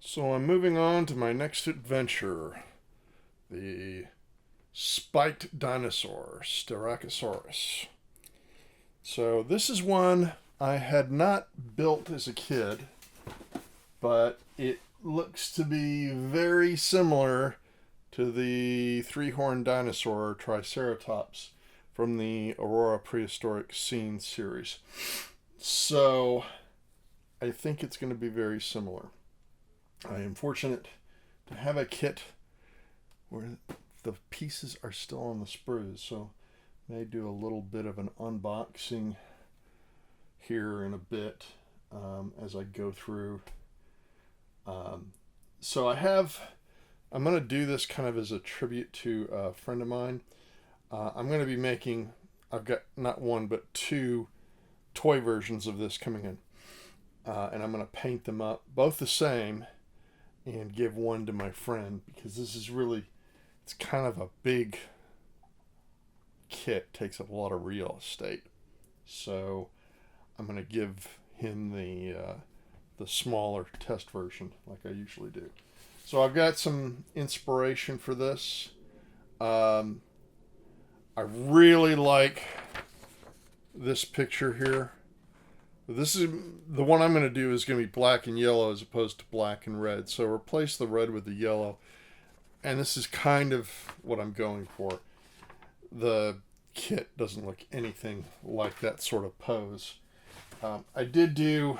So I'm moving on to my next adventure, the spiked dinosaur, Styracosaurus. So this is one I had not built as a kid, but it looks to be very similar to the three-horned dinosaur Triceratops from the Aurora Prehistoric Scene series. So I think it's going to be very similar. I am fortunate to have a kit where the pieces are still on the sprues, so I may do a little bit of an unboxing here in a bit as I go through. So I'm going to do this kind of as a tribute to a friend of mine. I'm going to be making, I've got not one but two toy versions of this coming in. And I'm going to paint them up, both the same, and give one to my friend, because this is really, it's kind of a big kit, takes up a lot of real estate. So I'm going to give him the smaller test version like I usually do. So I've got some inspiration for this. I really like this picture here. This is the one I'm going to do is going to be black and yellow as opposed to black and red. So replace the red with the yellow. And this is kind of what I'm going for. The kit doesn't look anything like that sort of pose. I did do,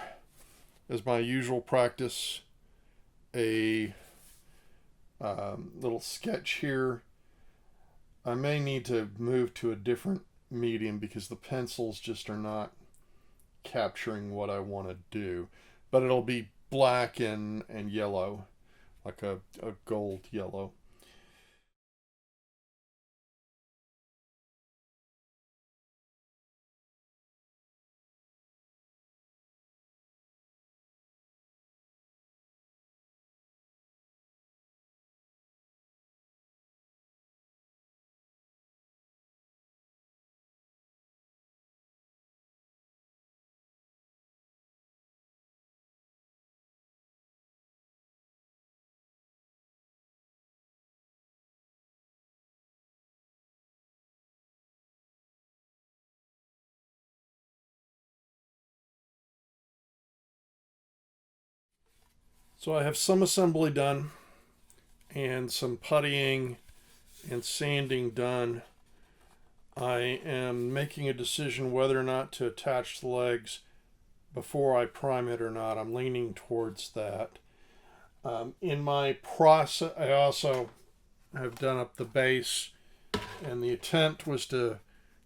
as my usual practice, a little sketch here. I may need to move to a different medium because the pencils just are not capturing what I want to do, but it'll be black and yellow, like a gold yellow. So I have some assembly done and some puttying and sanding done. I am making a decision whether or not to attach the legs before I prime it or not. I'm leaning towards that. In my process, I also have done up the base, and the attempt was to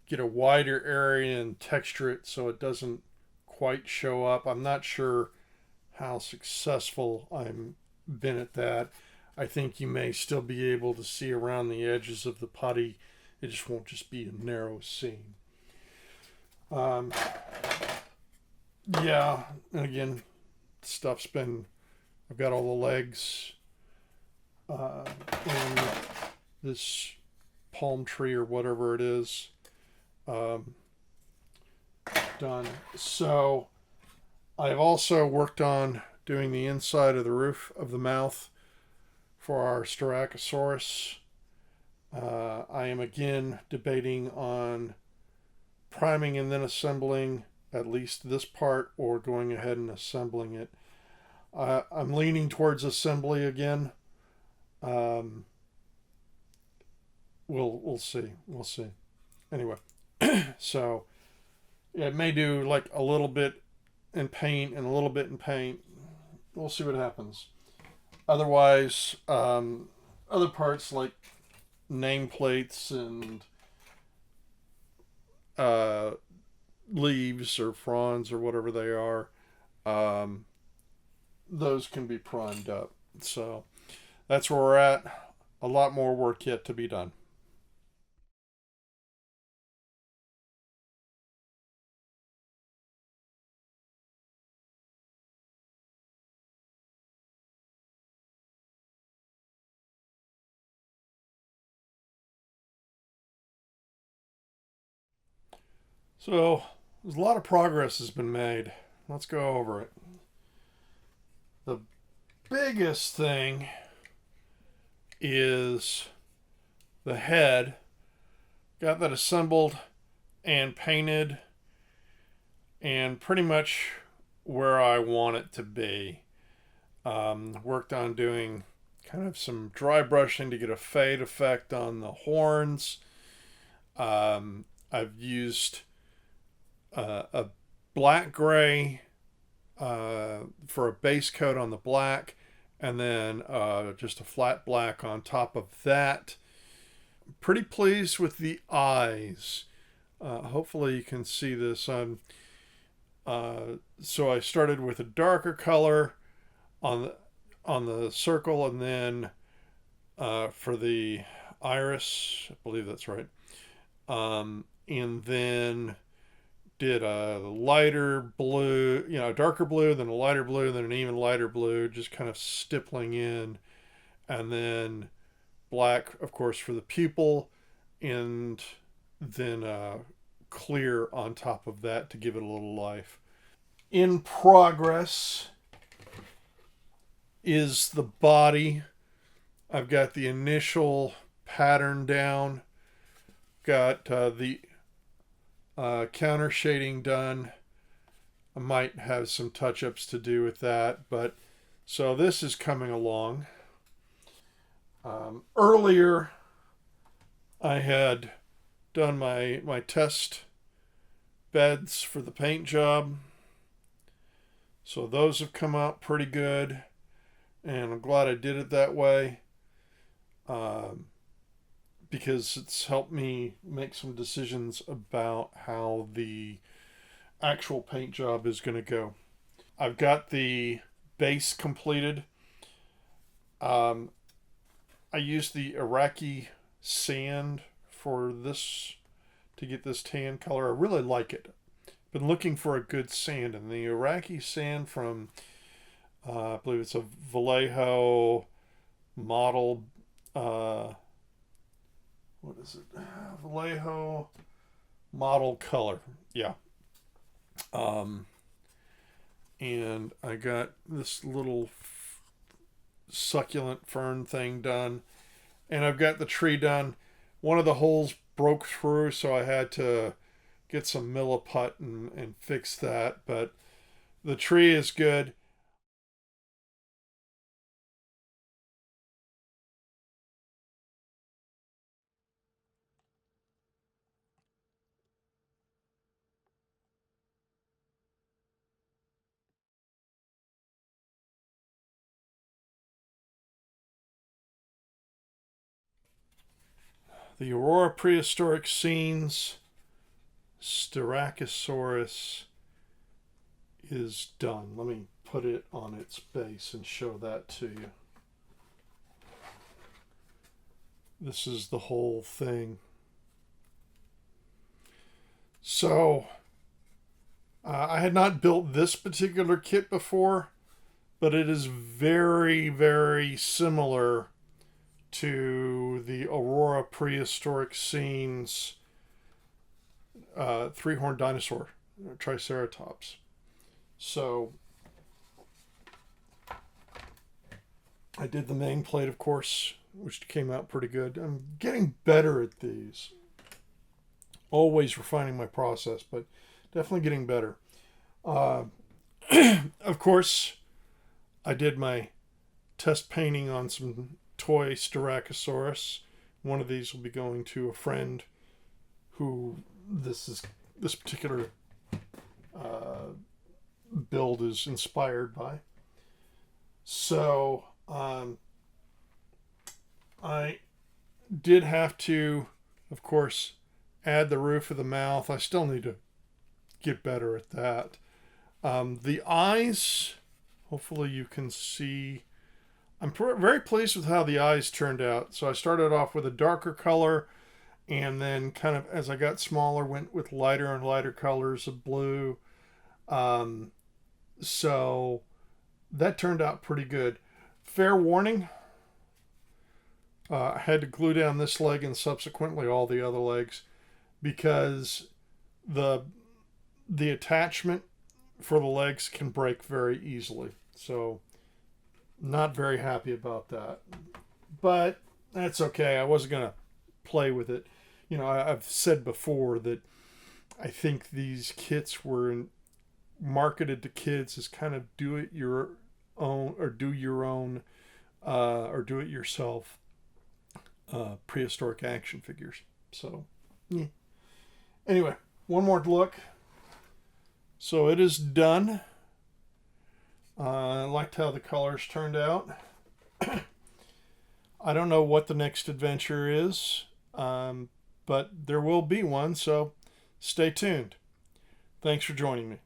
get a wider area and texture it so it doesn't quite show up. I'm not sure how successful I've been at that. I think you may still be able to see around the edges of the putty. It just won't just be a narrow seam. Yeah, and again, stuff's been, I've got all the legs and this palm tree or whatever it is done. So I've also worked on doing the inside of the roof of the mouth for our Styracosaurus. I am again debating on priming and then assembling at least this part, or going ahead and assembling it. I'm leaning towards assembly again. We'll see. We'll see. Anyway, so yeah, it may do like a little bit in paint and a little bit in paint. We'll see what happens. Otherwise, other parts like nameplates and leaves or fronds or whatever they are, those can be primed up. So that's where we're at. A lot more work yet to be done. So there's a lot of progress has been made. Let's go over it. The biggest thing is the head. Got that assembled and painted and pretty much where I want it to be. Worked on doing kind of some dry brushing to get a fade effect on the horns. I've used a black gray for a base coat on the black, and then just a flat black on top of that. Pretty pleased with the eyes. Hopefully you can see this. So I started with a darker color on the circle, and then for the iris, I believe that's right. And then did a lighter blue, a darker blue, then a lighter blue, then an even lighter blue, just kind of stippling in, and then black, of course, for the pupil, and then clear on top of that to give it a little life. In progress is the body. I've got the initial pattern down, got the counter shading done. I might have some touch-ups to do with that, but so this is coming along. Earlier I had done my test beds for the paint job, so those have come out pretty good, and I'm glad I did it that way, because it's helped me make some decisions about how the actual paint job is going to go. I've got the base completed. I used the Iraqi sand for this to get this tan color. I really like it. Been looking for a good sand, and the Iraqi sand from I believe it's a Vallejo model. What is it? Vallejo model color. Yeah. And I got this little succulent fern thing done, and I've got the tree done. One of the holes broke through, so I had to get some milliput and fix that, but the tree is good. The Aurora Prehistoric Scenes Styracosaurus is done. Let me put it on its base and show that to you. This is the whole thing. So, I had not built this particular kit before, but it is very, very similar to the Aurora Prehistoric Scenes three-horned dinosaur, Triceratops. So I did the main plate, of course, which came out pretty good. I'm getting better at these. Always refining my process, but definitely getting better. Of course, I did my test painting on some toy Styracosaurus. One of these will be going to a friend who this particular build is inspired by. So I did have to, of course, add the roof of the mouth. I still need to get better at that. The eyes, hopefully you can see. I'm very pleased with how the eyes turned out. So I started off with a darker color, and then kind of as I got smaller, went with lighter and lighter colors of blue. So that turned out pretty good. Fair warning, I had to glue down this leg and subsequently all the other legs, because the attachment for the legs can break very easily. So Not very happy about that. But that's okay. I wasn't going to play with it. I've said before that I think these kits were marketed to kids as kind of do it your own or do your own or do it yourself prehistoric action figures. So, yeah. Anyway, one more look. So it is done. I liked how the colors turned out. I don't know what the next adventure is, but there will be one, so stay tuned. Thanks for joining me.